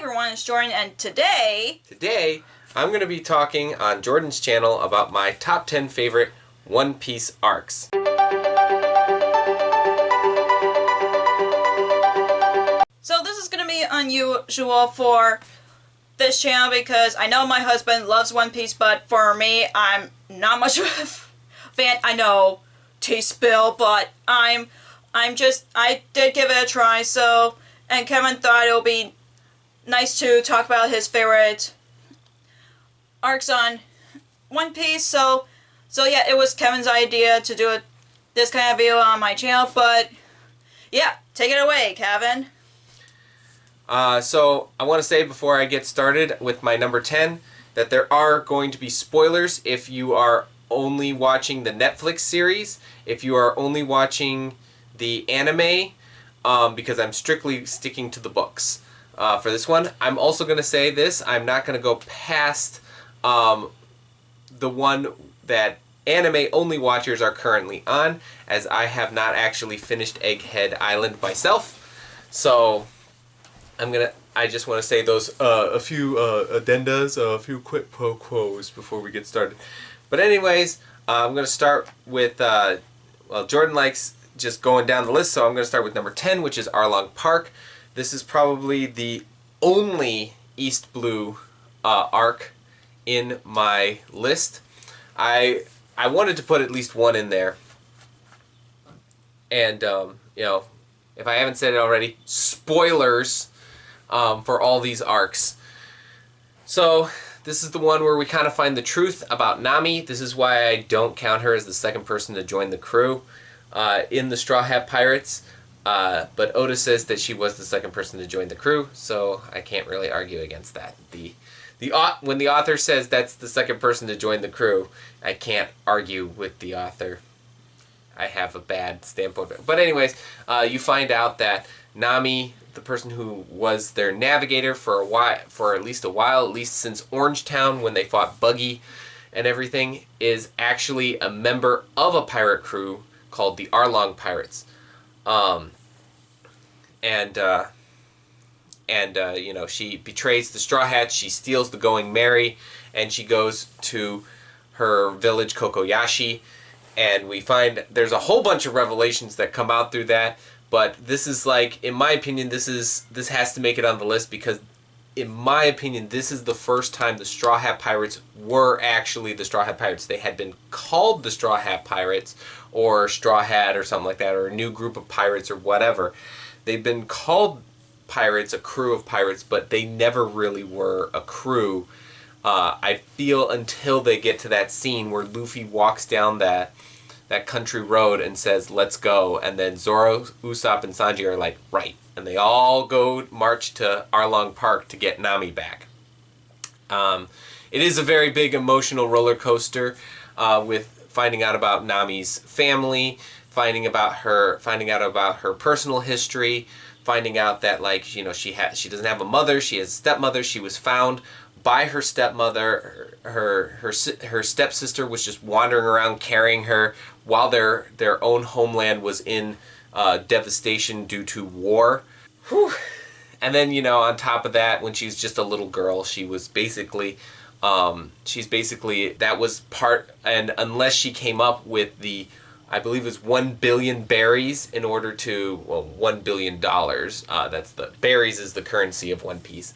everyone, it's Jordan, and today I'm going to be talking on Jordan's channel about my top 10 favorite One Piece arcs. So this is going to be unusual for this channel because I know my husband loves One Piece, but for me, I'm not much of a fan. I know, T-spill, but I did give it a try, so, and Kevin thought it would be nice to talk about his favorite arcs on One Piece, so yeah, it was Kevin's idea to do this kind of video on my channel, but yeah, take it away, Kevin. So I want to say before I get started with my number 10 that there are going to be spoilers if you are only watching the Netflix series, if you are only watching the anime, because I'm strictly sticking to the books. For this one, I'm also going to say this, I'm not going to go past the one that anime-only watchers are currently on, as I have not actually finished Egghead Island myself. So, I just want to say those, a few addendas, a few quid pro quos before we get started. But anyways, I'm going to start with, well, Jordan likes just going down the list, so I'm going to start with number 10, which is Arlong Park. This is probably the only East Blue arc in my list. I wanted to put at least one in there. And, you know, if I haven't said it already, spoilers for all these arcs. So, this is the one where we kind of find the truth about Nami. This is why I don't count her as the second person to join the crew in the Straw Hat Pirates. But Oda says that she was the second person to join the crew, so I can't really argue against that. When the author says that's the second person to join the crew, I can't argue with the author. I have a bad standpoint. But anyways, you find out that Nami, the person who was their navigator for at least since Orangetown when they fought Buggy and everything, is actually a member of a pirate crew called the Arlong Pirates. You know, she betrays the Straw Hats, she steals the Going Merry, and she goes to her village, Kokoyashi, and we find there's a whole bunch of revelations that come out through that, but this is like, in my opinion, this has to make it on the list because, in my opinion, this is the first time the Straw Hat Pirates were actually the Straw Hat Pirates. They had been called the Straw Hat Pirates, or Straw Hat, or something like that, or a new group of pirates, or whatever. They've been called pirates, a crew of pirates, but they never really were a crew. I feel until they get to that scene where Luffy walks down that country road and says, "Let's go," and then Zoro, Usopp, and Sanji are like, right. And they all go march to Arlong Park to get Nami back. It is a very big emotional roller coaster with finding out about Nami's family, finding out about her personal history, finding out that, like, you know, she doesn't have a mother, she has a stepmother. She was found by her stepmother. Her stepsister was just wandering around carrying her while their own homeland was in devastation due to war. Whew. And then, you know, on top of that, when she's just a little girl, she was basically, that was part, and unless she came up with I believe it was 1 billion berries in order to, well, $1 billion, that's the, berries is the currency of One Piece,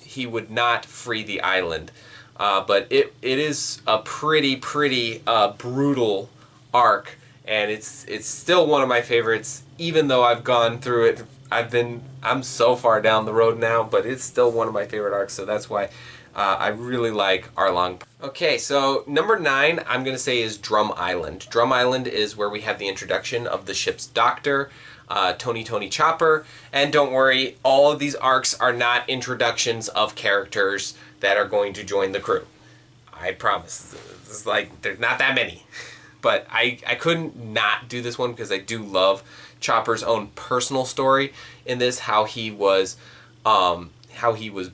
he would not free the island. But it is a pretty brutal arc, and it's still one of my favorites, even though I've gone through it. I'm so far down the road now, but it's still one of my favorite arcs, so that's why I really like Arlong. Okay, so number 9 I'm going to say is Drum Island. Drum Island is where we have the introduction of the ship's doctor, Tony Chopper, and don't worry, all of these arcs are not introductions of characters that are going to join the crew. I promise. It's like, there's not that many. But I couldn't not do this one because I do love Chopper's own personal story in this, how he was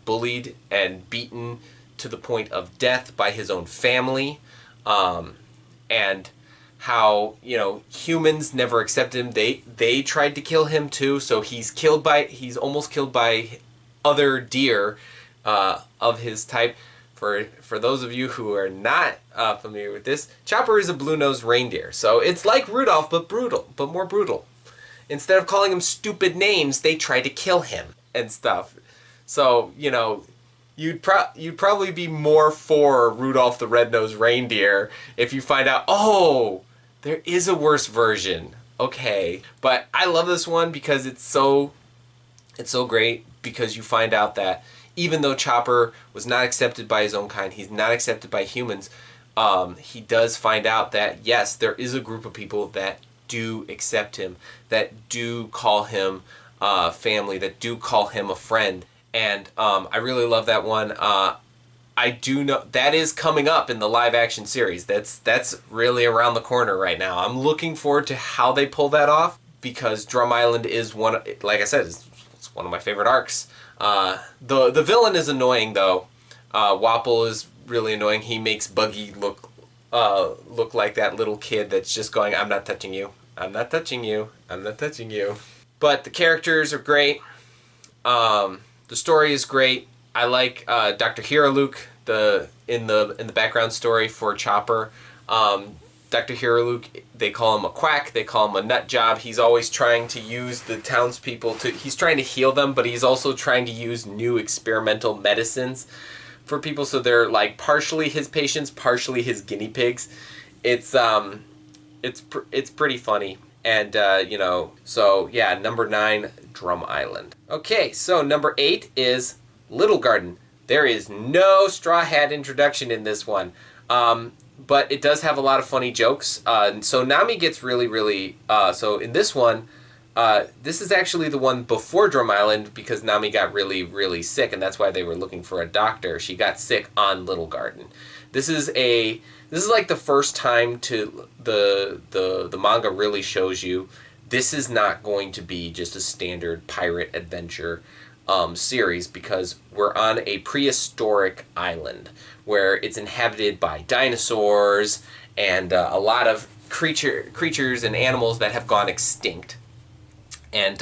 bullied and beaten to the point of death by his own family, and how, you know, humans never accepted him. They tried to kill him too, so he's almost killed by other deer of his type. For those of you who are not familiar with this, Chopper is a blue-nosed reindeer. So it's like Rudolph, but more brutal. Instead of calling him stupid names, they try to kill him and stuff. So, you know, you'd probably be more for Rudolph the Red-Nosed Reindeer if you find out, oh, there is a worse version. Okay. But I love this one because it's so great, because you find out that even though Chopper was not accepted by his own kind, he's not accepted by humans, he does find out that, yes, there is a group of people that do accept him, that do call him family, that do call him a friend. And I really love that one. I do know that is coming up in the live action series. That's really around the corner right now. I'm looking forward to how they pull that off, because Drum Island is one, like I said, it's one of my favorite arcs. The villain is annoying though. Wapple is really annoying. He makes Buggy look like that little kid that's just going, I'm not touching you. I'm not touching you. I'm not touching you. But the characters are great. The story is great. I like Dr. Hiraluk, in the background story for Chopper. Dr. Hiraluk, they call him a quack, they call him a nut job. He's always trying to use the townspeople he's trying to heal them, but he's also trying to use new experimental medicines for people, so they're like partially his patients, partially his guinea pigs. It's pretty funny. And, you know, so yeah, number 9, Drum Island. Okay, so number 8 is Little Garden. There is no Straw Hat introduction in this one. But it does have a lot of funny jokes. So Nami gets really, so in this one, this is actually the one before Drum Island, because Nami got really sick, and that's why they were looking for a doctor. She got sick on Little Garden. This is like the first time to the manga really shows you this is not going to be just a standard pirate adventure series, because we're on a prehistoric island where it's inhabited by dinosaurs and a lot of creatures and animals that have gone extinct. And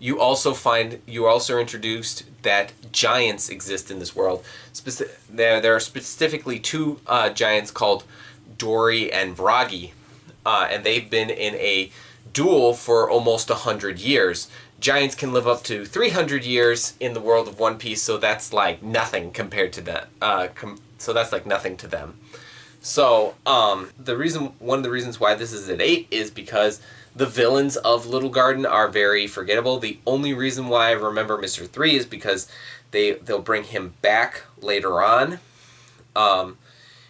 you also are introduced that giants exist in this world. There are specifically 2 giants called Dory and Vragi, and they've been in a duel for almost 100 years. Giants can live up to 300 years in the world of One Piece, so that's like nothing compared to that. So that's like nothing to them. So one of the reasons why this is at 8 is because the villains of Little Garden are very forgettable. The only reason why I remember Mr. 3 is because they'll bring him back later on.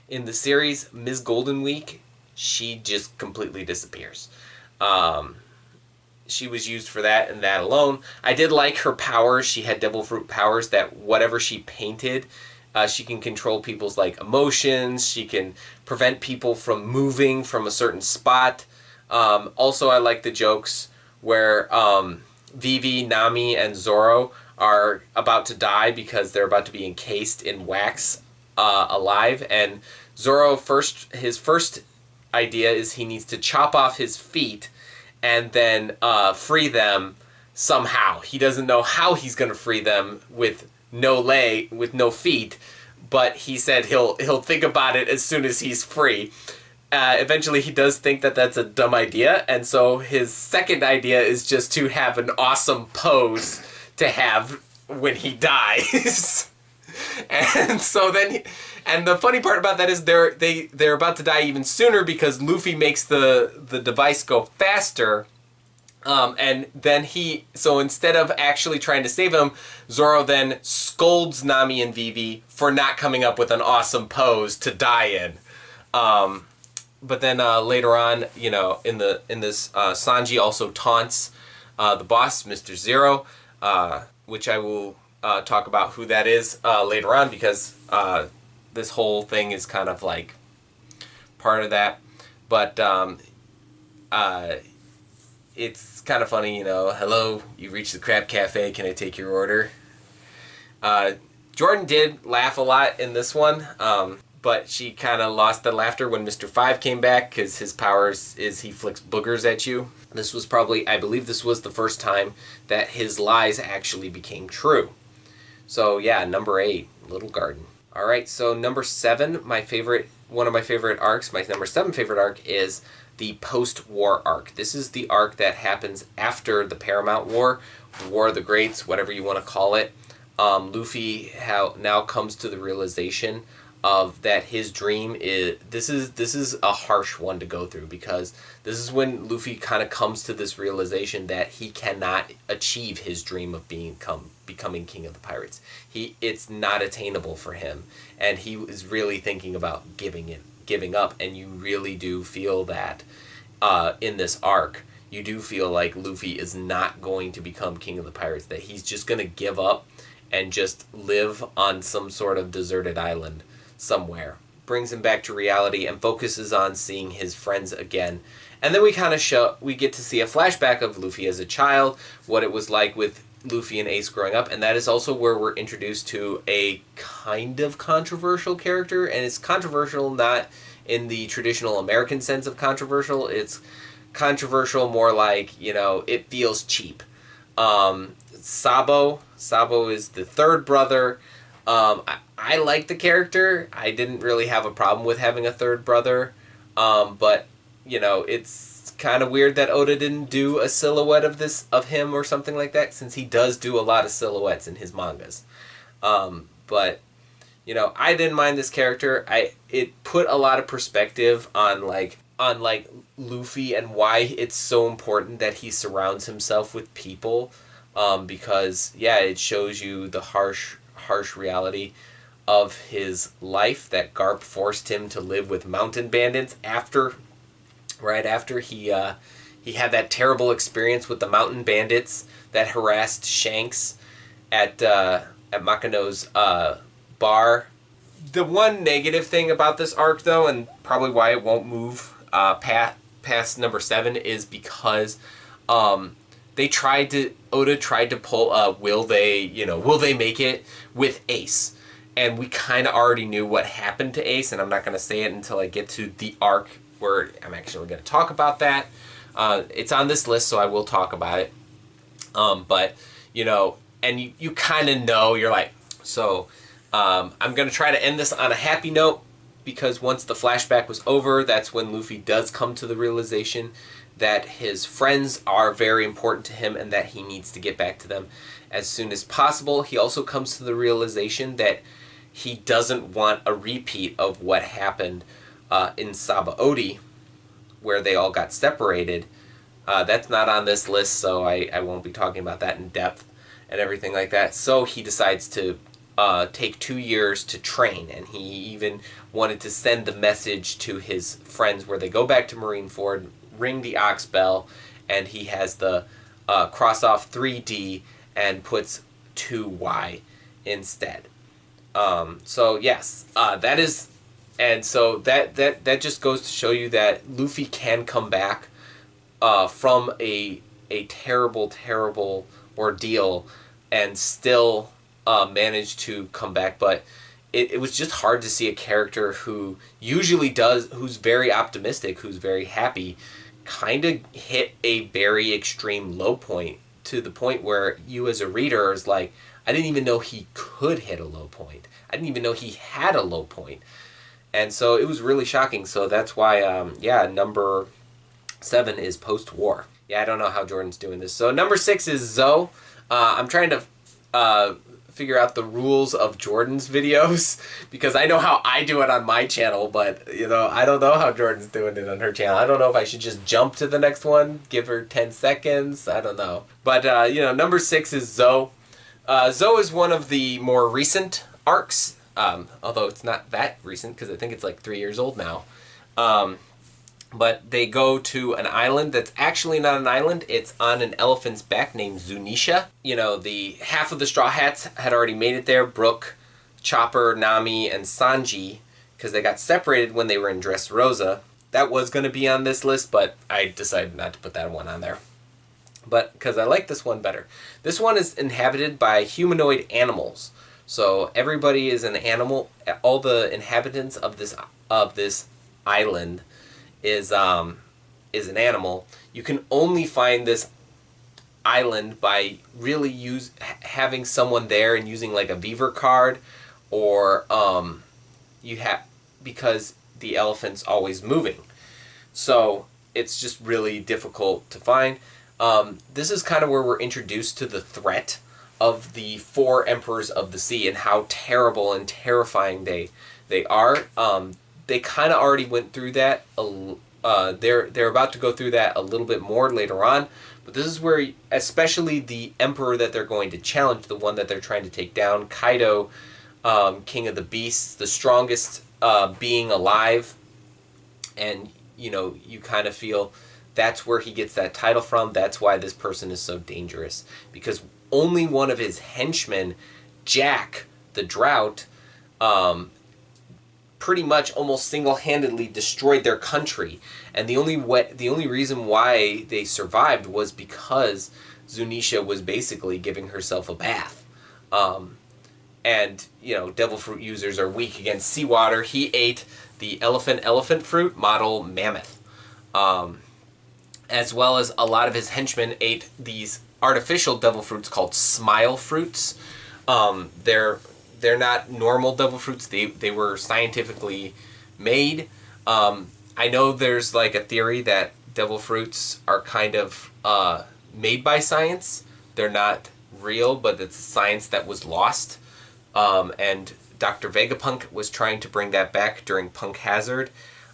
In the series, Ms. Golden Week, she just completely disappears. She was used for that and that alone. I did like her powers. She had devil fruit powers that whatever she painted, she can control people's like emotions. She can prevent people from moving from a certain spot. Also, I like the jokes where Vivi, Nami, and Zoro are about to die because they're about to be encased in wax alive. And Zoro, his first idea is he needs to chop off his feet and then free them somehow. He doesn't know how he's going to free them with no feet, but he said he'll think about it as soon as he's free. Eventually he does think that that's a dumb idea, and so his second idea is just to have an awesome pose to have when he dies. And so then and the funny part about that is they're about to die even sooner because Luffy makes the device go faster. And then so instead of actually trying to save him, Zoro then scolds Nami and Vivi for not coming up with an awesome pose to die in. But then later on, you know, in this Sanji also taunts the boss, Mr. Zero, which I will talk about who that is later on, because this whole thing is kind of like part of that. But it's kind of funny, you know, hello, you reached the Crab Cafe, can I take your order? Jordan did laugh a lot in this one, but she kind of lost the laughter when Mr. 5 came back, because his powers is he flicks boogers at you. This was probably, I believe this was the first time that his lies actually became true. So yeah, number 8, Little Garden. All right, so number 7, one of my favorite arcs, my number 7 favorite arc is the post-war arc. This is the arc that happens after the Paramount War, War of the Greats, whatever you want to call it. Luffy now comes to the realization of that his dream is this is a harsh one to go through, because this is when Luffy kind of comes to this realization that he cannot achieve his dream of becoming king of the pirates. It's not attainable for him, and he is really thinking about giving up. And you really do feel that in this arc. You do feel like Luffy is not going to become king of the pirates, that he's just going to give up and just live on some sort of deserted island somewhere. Brings him back to reality and focuses on seeing his friends again. And then we get to see a flashback of Luffy as a child, what it was like with Luffy and Ace growing up, and that is also where we're introduced to a kind of controversial character, and it's controversial not in the traditional American sense of controversial. It's controversial more like, it feels cheap. Sabo is the third brother. I like the character. I didn't really have a problem with having a third brother, but it's kind of weird that Oda didn't do a silhouette of him or something like that, since he does do a lot of silhouettes in his mangas. But I didn't mind this character. It put a lot of perspective on Luffy and why it's so important that he surrounds himself with people, because it shows you the harsh reality of his life, that Garp forced him to live with mountain bandits right after he had that terrible experience with the mountain bandits that harassed Shanks at Makino's bar. The one negative thing about this arc, though, and probably why it won't move past number 7, is because Oda tried to pull will they make it with Ace, and we kind of already knew what happened to Ace, and I'm not going to say it until I get to the arc where I'm actually going to talk about that. It's on this list, so I will talk about it. But and you kind of know, you're like, so I'm going to try to end this on a happy note, because once the flashback was over, that's when Luffy does come to the realization that his friends are very important to him and that he needs to get back to them as soon as possible. He also comes to the realization that he doesn't want a repeat of what happened in Sabaody, where they all got separated. That's not on this list, so I won't be talking about that in depth and everything like that. So he decides to take 2 years to train, and he even wanted to send the message to his friends where they go back to Marineford, ring the Ox Bell, and he has the cross off 3D and puts 2Y instead. So yes, that is, and so that just goes to show you that Luffy can come back from a terrible ordeal and still manage to come back. But it was just hard to see a character who who's very optimistic, who's very happy, kind of hit a very extreme low point, to the point where you as a reader is like, I didn't even know he could hit a low point. I didn't even know he had a low point. And so it was really shocking. So that's why, number 7 is post-war. Yeah, I don't know how Jordan's doing this. So number 6 is Zoe. I'm trying to figure out the rules of Jordan's videos, because I know how I do it on my channel, but I don't know how Jordan's doing it on her channel. I don't know if I should just jump to the next one, give her 10 seconds, I don't know. But number 6 is Zoe. Zoe is one of the more recent arcs, although it's not that recent, because I think it's like 3 years old now. But they go to an island that's actually not an island. It's on an elephant's back named Zunisha. The half of the Straw Hats had already made it there. Brook, Chopper, Nami, and Sanji, because they got separated when they were in Dressrosa. That was going to be on this list, but I decided not to put that one on there. But because I like this one better. This one is inhabited by humanoid animals. So everybody is an animal. All the inhabitants of this island is an animal. You can only find this island by really having someone there and using like a Beaver card, or you have because the elephant's always moving. So it's just really difficult to find. This is kind of where we're introduced to the threat of the four emperors of the sea and how terrible and terrifying they are. They kind of already went through that. They're about to go through that a little bit more later on. But this is where, especially the emperor that they're going to challenge, the one that they're trying to take down, Kaido, King of the Beasts, the strongest being alive, and you kind of feel that's where he gets that title from. That's why this person is so dangerous, because only one of his henchmen, Jack the Drought, pretty much almost single-handedly destroyed their country, and the only reason why they survived was because Zunisha was basically giving herself a bath. And devil fruit users are weak against seawater. He ate the elephant fruit model mammoth, as well as a lot of his henchmen ate these artificial devil fruits called smile fruits. They're not normal devil fruits. They were scientifically made. I know there's like a theory that devil fruits are kind of made by science. They're not real, but it's science that was lost. And Dr. Vegapunk was trying to bring that back during Punk Hazard,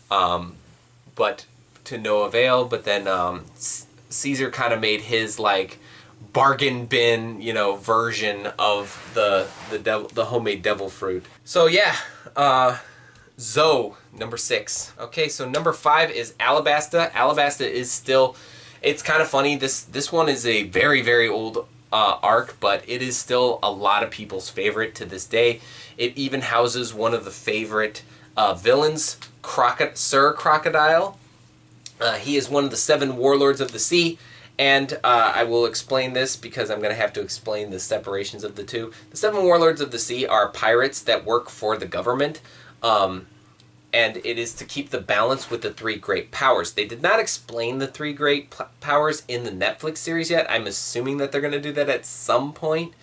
but to no avail. But then Caesar kind of made his like bargain bin, version of the homemade devil fruit. So yeah, Zoe, number 6. Okay, so number 5 is Alabasta. Alabasta is still, it's kind of funny. This one is a very, very old arc, but it is still a lot of people's favorite to this day. It even houses one of the favorite villains, Sir Crocodile. He is one of the 7 warlords of the sea. And I will explain this because I'm going to have to explain the separations of the two. The 7 warlords of the sea are pirates that work for the government. And it is to keep the balance with the 3 great powers. They did not explain the 3 great powers in the Netflix series yet. I'm assuming that they're going to do that at some point.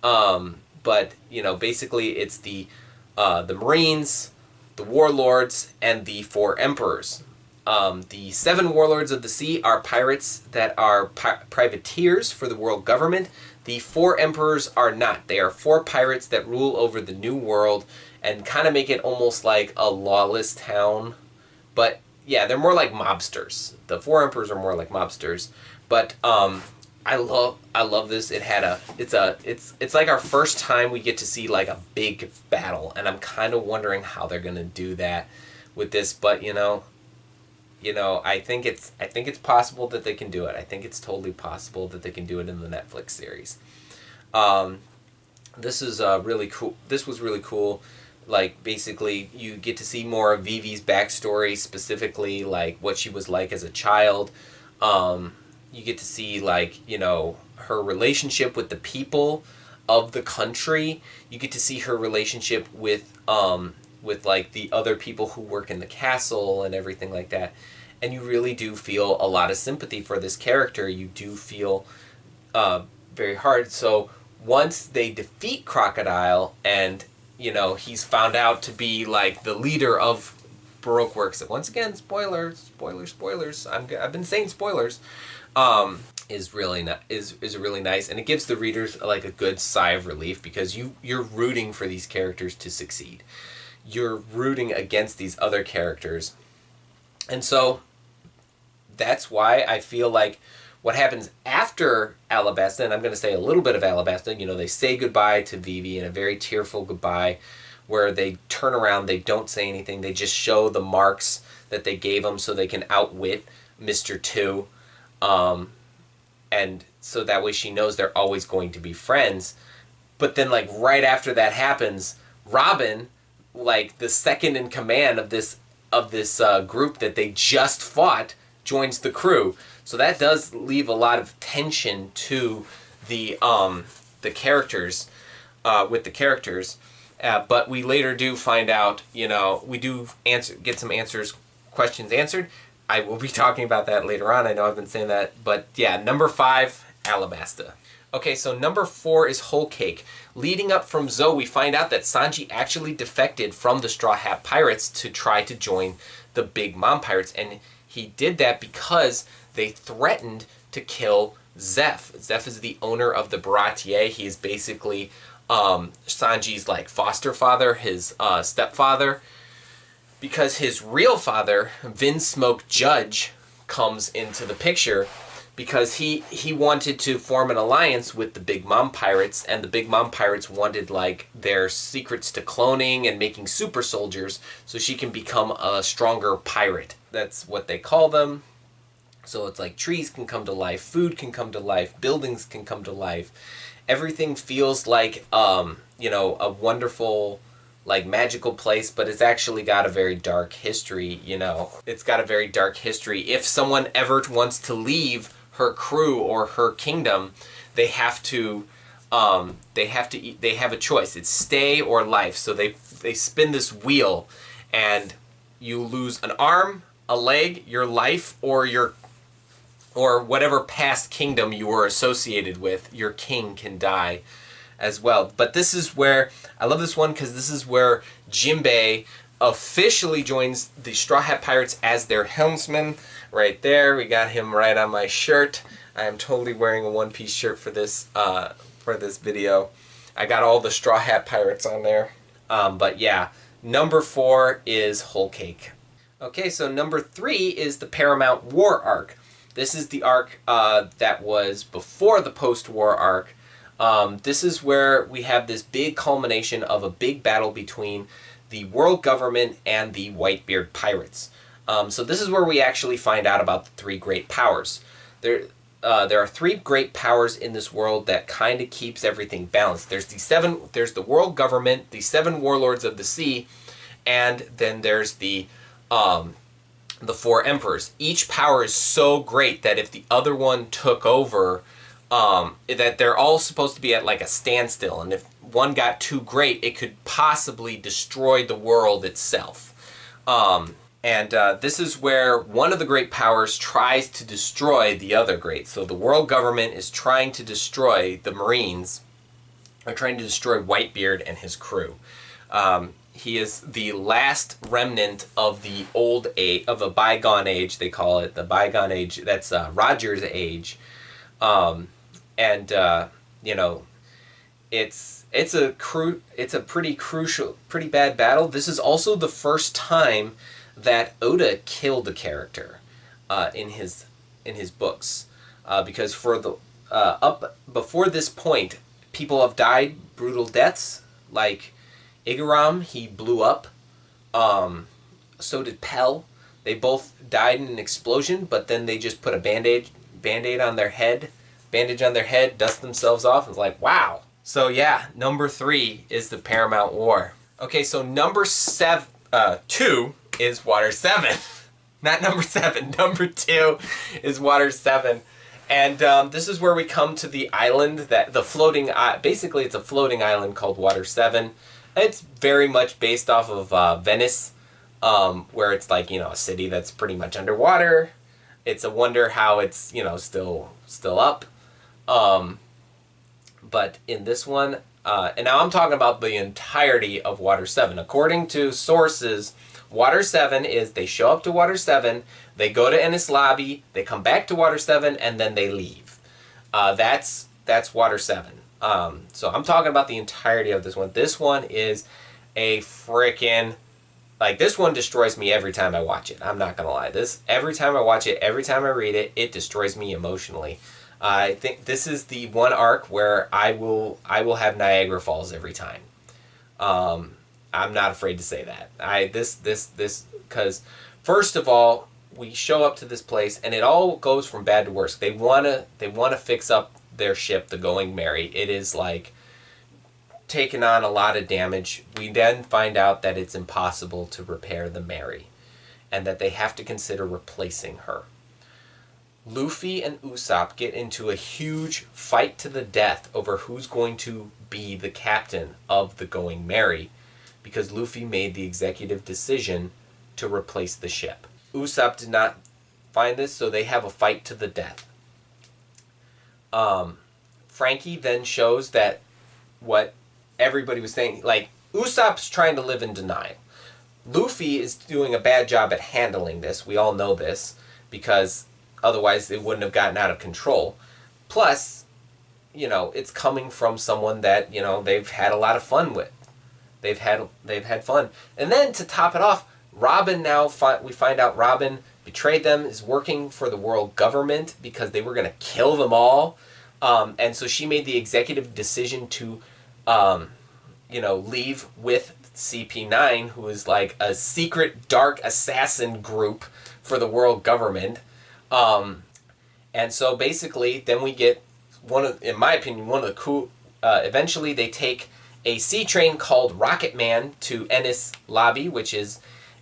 But, basically it's the Marines, the warlords, and the 4 emperors. The 7 warlords of the sea are pirates that are privateers for the world government. The 4 emperors are not. They are 4 pirates that rule over the new world and kind of make it almost like a lawless town. But yeah, they're more like mobsters. The 4 emperors are more like mobsters. But I love this. It's like our first time we get to see like a big battle, and I'm kind of wondering how they're gonna do that with this. But I think it's possible that they can do it. I think it's totally possible that they can do it in the Netflix series. This is really cool. This was really cool. Like, basically, you get to see more of Vivi's backstory, specifically, like, what she was like as a child. You get to see, like, her relationship with the people of the country. You get to see her relationship with like, the other people who work in the castle and everything like that. And you really do feel a lot of sympathy for this character. You do feel very hard. So once they defeat Crocodile and, he's found out to be, like, the leader of Baroque Works. Once again, spoilers. I've been saying spoilers. Is really nice, and it gives the readers, like, a good sigh of relief, because you're rooting for these characters to succeed. You're rooting against these other characters. And so that's why I feel like what happens after Alabasta, and I'm going to say a little bit of Alabasta, they say goodbye to Vivi in a very tearful goodbye, where they turn around, they don't say anything, they just show the marks that they gave him so they can outwit Mr. 2. And so that way she knows they're always going to be friends. But then, like, right after that happens, Robin, like, the second in command of this group that they just fought, joins the crew. So that does leave a lot of tension to the characters, with the characters. But we later do find out, we do get some questions answered. I will be talking about that later on. I know I've been saying that. But yeah, number 5, Alabasta. Okay, so number 4 is Whole Cake. Leading up from Zoe, we find out that Sanji actually defected from the Straw Hat Pirates to try to join the Big Mom Pirates, and he did that because they threatened to kill Zeph. Zeph is the owner of the Baratier. He is basically Sanji's like foster father, his stepfather, because his real father, Vinsmoke Judge, comes into the picture because he wanted to form an alliance with the Big Mom Pirates, and the Big Mom Pirates wanted like their secrets to cloning and making super soldiers so she can become a stronger pirate. That's what they call them. So it's like trees can come to life, food can come to life, buildings can come to life. Everything feels like you know, a wonderful, like, magical place, but it's actually got a very dark history, you know. It's got a very dark history. If someone ever wants to leave her crew or her kingdom, they have to they have a choice. It's stay or life. So they spin this wheel, and you lose an arm, a leg, your life, or whatever past kingdom you were associated with. Your king can die as well. But this is where, I love this one because this is where Jinbei officially joins the Straw Hat Pirates as their helmsman. Right there, we got him right on my shirt. I am totally wearing a one-piece shirt for this video. I got all the Straw Hat Pirates on there. But yeah, number 4 is Whole Cake. Okay, so number 3 is the Paramount War arc. This is the arc that was before the post-war arc. This is where we have this big culmination of a big battle between the world government and the Whitebeard pirates. So this is where we actually find out about the 3 great powers. There are 3 great powers in this world that kind of keeps everything balanced. There's the world government, the 7 warlords of the sea, and then there's the 4 emperors. Each power is so great that if the other one took over, that they're all supposed to be at like a standstill, and if one got too great, it could possibly destroy the world itself. This is where one of the great powers tries to destroy the other great. So the world government is trying to destroy the Marines, are trying to destroy Whitebeard and his crew. He is the last remnant of the old age, of a bygone age, they call it. The bygone age, that's Roger's age. You know, it's a pretty crucial, pretty bad battle. This is also the first time that Oda killed a character in his books, because for the up before this point, people have died brutal deaths. Like Igaram, he blew up. So did Pell. They both died in an explosion, but then they just put a band-aid on their head. Bandage on their head, dust themselves off, and it's like, wow. So yeah, number 3 is the Paramount War. Okay, so number 2 is WaterSeven. Not number 7, number 2 is WaterSeven. And this is where we come to the island, that the floating, basically it's a floating island called WaterSeven. It's very much based off of Venice, where it's like, you know, a city that's pretty much underwater. It's a wonder how it's, you know, still up. But in this one, and now I'm talking about the entirety of WaterSeven. According to sources, WaterSeven is, they show up to WaterSeven, they go to Enies Lobby, they come back to WaterSeven, and then they leave. That's WaterSeven. So I'm talking about the entirety of this one. This one is a frickin', like, this one destroys me every time I watch it. I'm not gonna lie. Every time I watch it, every time I read it, it destroys me emotionally. I think this is the one arc where I will have Niagara Falls every time. I'm not afraid to say that. Because first of all, we show up to this place and it all goes from bad to worse. They wanna fix up their ship, the Going Merry. It is like taken on a lot of damage. We then find out that it's impossible to repair the Mary, and that they have to consider replacing her. Luffy and Usopp get into a huge fight to the death over who's going to be the captain of the Going Merry, because Luffy made the executive decision to replace the ship. Usopp did not find this, so they have a fight to the death. Frankie then shows that what everybody was saying, like, Usopp's trying to live in denial. Luffy is doing a bad job at handling this. We all know this, because otherwise it wouldn't have gotten out of control. Plus, you know, it's coming from someone that, you know, they've had a lot of fun with. They've had fun. And then to top it off, Robin we find out Robin betrayed them, is working for the world government because they were going to kill them all. And so she made the executive decision to, you know, leave with CP9, who is like a secret dark assassin group for the world government. And so basically, then we get in my opinion, one of the cool. Eventually, they take a sea train called Rocket Man to Ennis Lobby, which is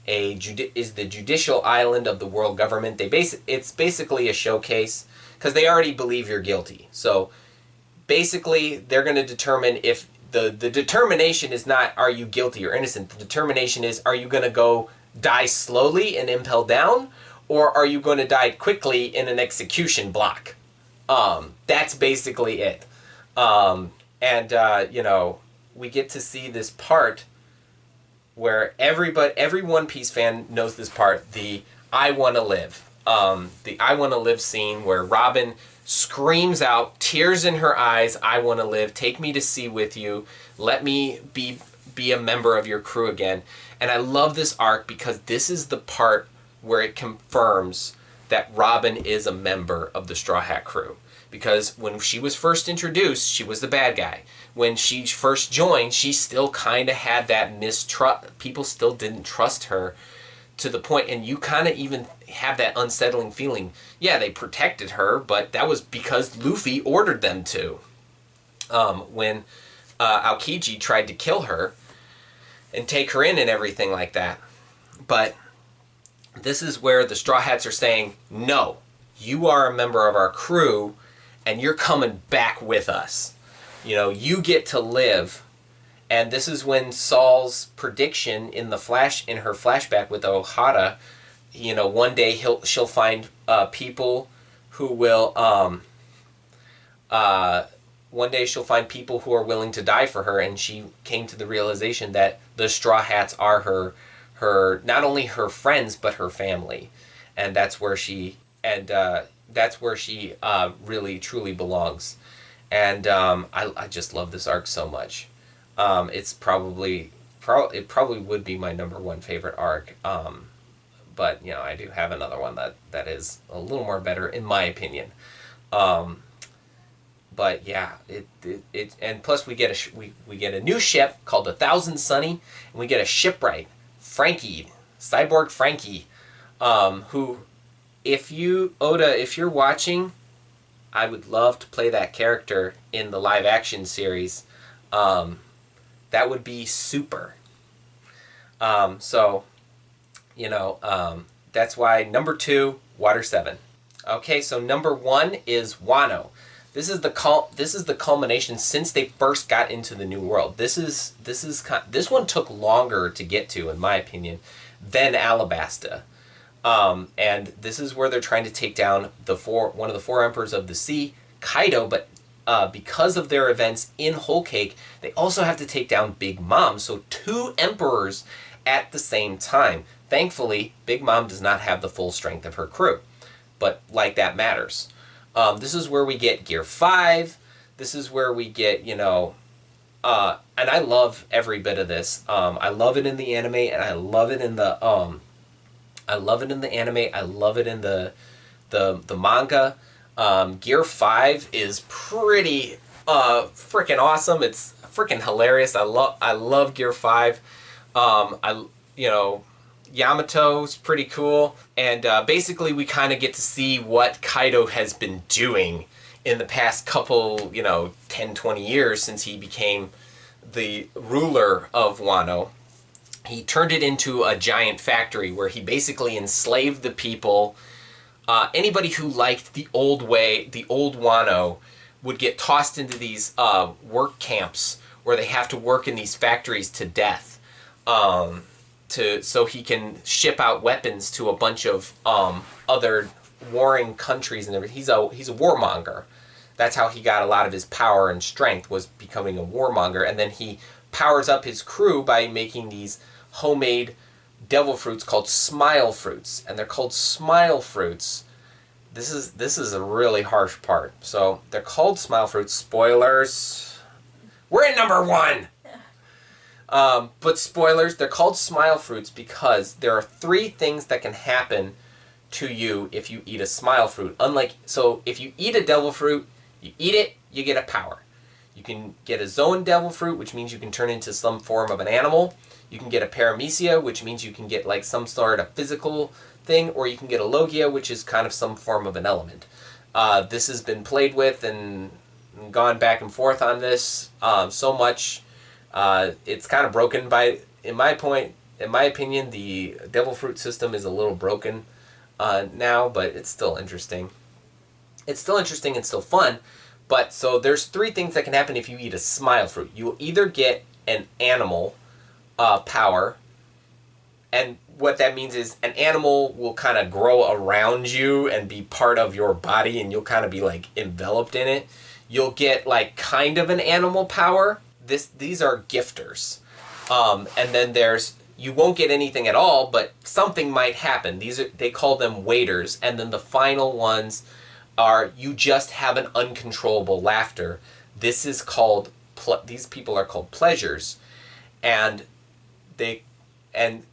the judicial island of the world government. It's basically a showcase because they already believe you're guilty. So basically, they're going to determine if the determination is not are you guilty or innocent. The determination is are you going to go die slowly and impel down, or are you going to die quickly in an execution block? That's basically it. You know, we get to see this part where every One Piece fan knows this part, the I Wanna Live. The I Wanna Live scene where Robin screams out, tears in her eyes, I wanna live, take me to sea with you, let me be a member of your crew again. And I love this arc because this is the part where it confirms that Robin is a member of the Straw Hat crew. Because when she was first introduced, she was the bad guy. When she first joined, she still kind of had that mistrust. People still didn't trust her to the point, and you kind of even have that unsettling feeling. Yeah, they protected her, but that was because Luffy ordered them to. When Aokiji tried to kill her and take her in and everything like that. But this is where the Straw Hats are saying, no, you are a member of our crew, and you're coming back with us. You know, you get to live. And this is when Saul's prediction in her flashback with Ohara, you know, one day she'll find people who will one day she'll find people who are willing to die for her, and she came to the realization that the Straw Hats are her not only her friends but her family, and that's where she really truly belongs. And I just love this arc so much. It's it probably would be my #1 favorite arc. But you know, I do have another one that is a little more better in my opinion. But yeah, it and plus we get a new ship called the Thousand Sunny, and we get a shipwright, Frankie, Cyborg Frankie, who, if you're watching, I would love to play that character in the live action series. That would be super. So, you know, that's why #2, WaterSeven. Okay, so #1 is Wano. This is the culmination since they first got into the New World. This one took longer to get to, in my opinion, than Alabasta. And this is where they're trying to take down one of the 4 emperors of the sea, Kaido, but because of their events in Whole Cake, they also have to take down Big Mom. So 2 emperors at the same time. Thankfully, Big Mom does not have the full strength of her crew, but like that matters. This is where we get Gear 5. This is where we get, you know, and I love every bit of this. I love it in the anime, and I love it in the I love it in the anime. I love it in the manga. Gear 5 is pretty freaking awesome. It's freaking hilarious. I love Gear 5. You know, Yamato's pretty cool. And basically we kind of get to see what Kaido has been doing in the past couple, you know, 10, 20 years since he became the ruler of Wano. He turned it into a giant factory where he basically enslaved the people. Anybody who liked the old way, the old Wano, would get tossed into these work camps where they have to work in these factories to death, so he can ship out weapons to a bunch of other warring countries and everything. He's a warmonger. That's how he got a lot of his power and strength, was becoming a warmonger. And then he powers up his crew by making these homemade devil fruits called smile fruits. And they're called smile fruits. This is a really harsh part. So they're called smile fruits. Spoilers. We're in number 1. But spoilers, they're called smile fruits because there are 3 things that can happen to you if you eat a smile fruit. So if you eat a devil fruit, you eat it, you get a power. You can get a zone devil fruit, which means you can turn into some form of an animal. You can get a paramecia, which means you can get like some sort of physical thing, or you can get a logia, which is kind of some form of an element. This has been played with and gone back and forth on this so much. It's kind of broken in my opinion, the devil fruit system is a little broken now, but it's still interesting. It's still interesting and still fun. But so there's 3 things that can happen if you eat a smile fruit. You will either get an animal power, and what that means is an animal will kind of grow around you and be part of your body, and you'll kind of be like enveloped in it. You'll get like kind of an animal power. These are gifters. And then you won't get anything at all, but something might happen. They call them waiters. And then the final ones are you just have an uncontrollable laughter. This is called, these people are called pleasures. And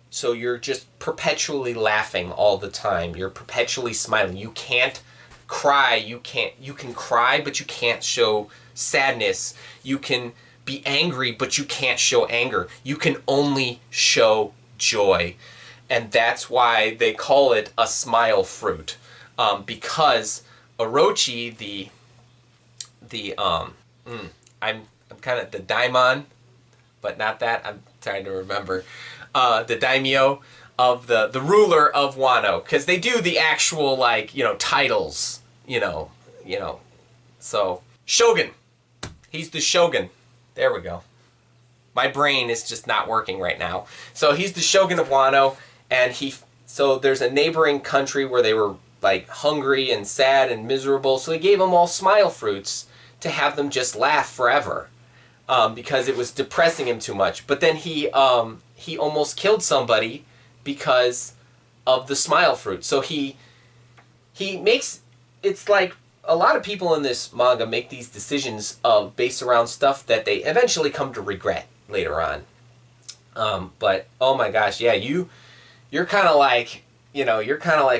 so you're just perpetually laughing all the time. You're perpetually smiling. You can't cry. You can cry, but you can't show sadness. You can be angry, but you can't show anger. You can only show joy. And that's why they call it a smile fruit. Because Orochi, I'm kind of the daimon, but not that. I'm trying to remember. The daimyo of the ruler of Wano, because they do the actual titles, So Shogun, he's the shogun. There we go. My brain is just not working right now. So he's the shogun of Wano, and so there's a neighboring country where they were like hungry and sad and miserable, so he gave them all smile fruits to have them just laugh forever, because it was depressing him too much. But then he almost killed somebody because of the smile fruit. So he makes, it's like a lot of people in this manga make these decisions based around stuff that they eventually come to regret later on. But oh my gosh, yeah, you're kind of like,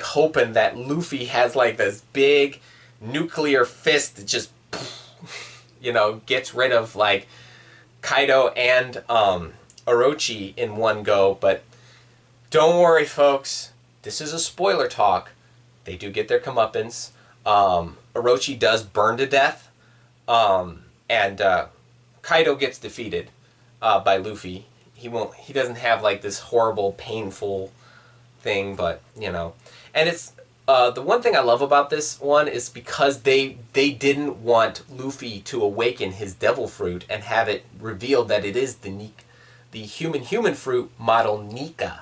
hoping that Luffy has like this big nuclear fist that just, gets rid of like Kaido and Orochi in one go. But don't worry, folks. This is a spoiler talk. They do get their comeuppance. Orochi does burn to death. And Kaido gets defeated by Luffy. He doesn't have like this horrible, painful thing, but and it's the one thing I love about this one is because they didn't want Luffy to awaken his devil fruit and have it revealed that it is the human fruit model Nika.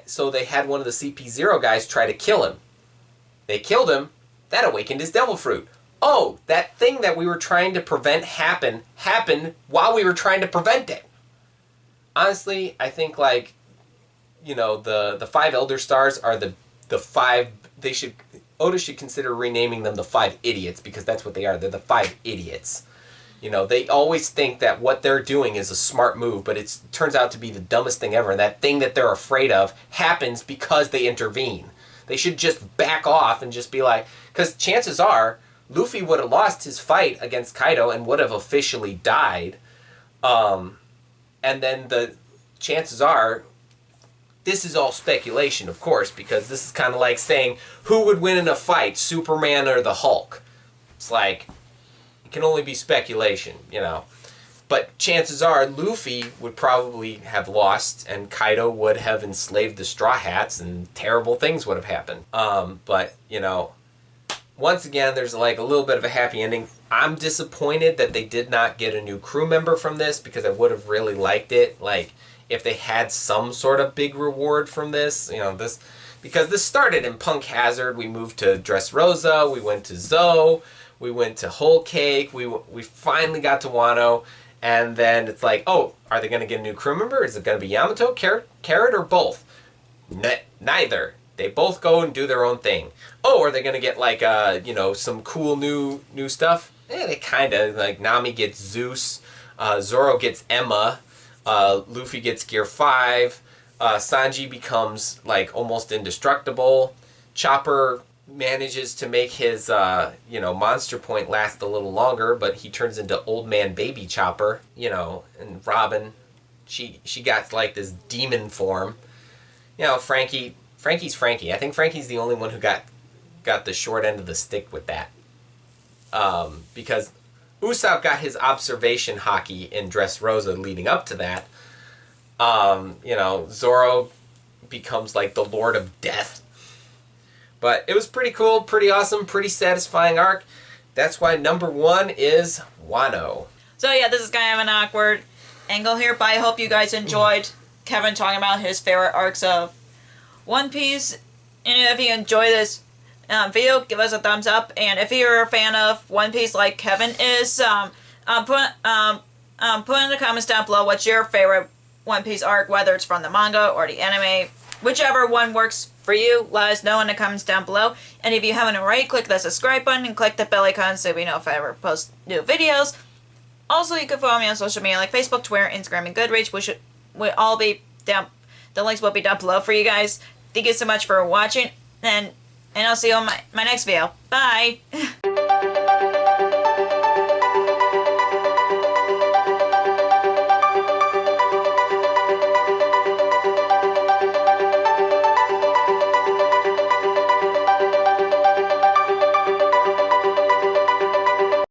So they had one of the CP0 guys try to kill him. They killed him. That awakened his devil fruit. Oh, that thing that we were trying to prevent happened while we were trying to prevent it. Honestly, I think the 5 Elder Stars are the 5, Oda should consider renaming them the 5 idiots, because that's what they are. They're the 5 idiots. They always think that what they're doing is a smart move, but it turns out to be the dumbest thing ever. And that thing that they're afraid of happens because they intervene. They should just back off and just be like, because chances are Luffy would have lost his fight against Kaido and would have officially died. And then the chances are, this is all speculation, of course, because this is kind of like saying, who would win in a fight, Superman or the Hulk? It's like, it can only be speculation, But chances are, Luffy would probably have lost, and Kaido would have enslaved the Straw Hats, and terrible things would have happened. But, once again, there's like a little bit of a happy ending. I'm disappointed that they did not get a new crew member from this, because I would have really liked it. Like, if they had some sort of big reward from this, Because this started in Punk Hazard. We moved to Dressrosa. We went to Zoe. We went to Whole Cake. We finally got to Wano. And then it's like, oh, are they going to get a new crew member? Is it going to be Yamato, Carrot, or both? Neither. They both go and do their own thing. Oh, are they going to get like, some cool new stuff? They kind of. Like, Nami gets Zeus. Zoro gets Emma. Luffy gets Gear 5. Sanji becomes like almost indestructible. Chopper manages to make his monster point last a little longer, but he turns into old man baby Chopper. And Robin, she got like this demon form. Frankie's Frankie. I think Frankie's the only one who got the short end of the stick with that. Because Usopp got his observation hockey in Dressrosa leading up to that. Zoro becomes like the Lord of Death. But it was pretty cool, pretty awesome, pretty satisfying arc. That's why number 1 is Wano. So yeah, this is kind of an awkward angle here, but I hope you guys enjoyed Kevin talking about his favorite arcs of One Piece. And if you enjoy this video, give us a thumbs up. And if you're a fan of One Piece like Kevin is, put in the comments down below what's your favorite One Piece arc, whether it's from the manga or the anime. Whichever one works for you, let us know in the comments down below. And if you haven't already, click the subscribe button and click the bell icon so we know if I ever post new videos. Also, you can follow me on social media like Facebook, Twitter, Instagram, and Goodreads, which will all be down. The links will be down below for you guys. Thank you so much for watching, and I'll see you on my next video. Bye!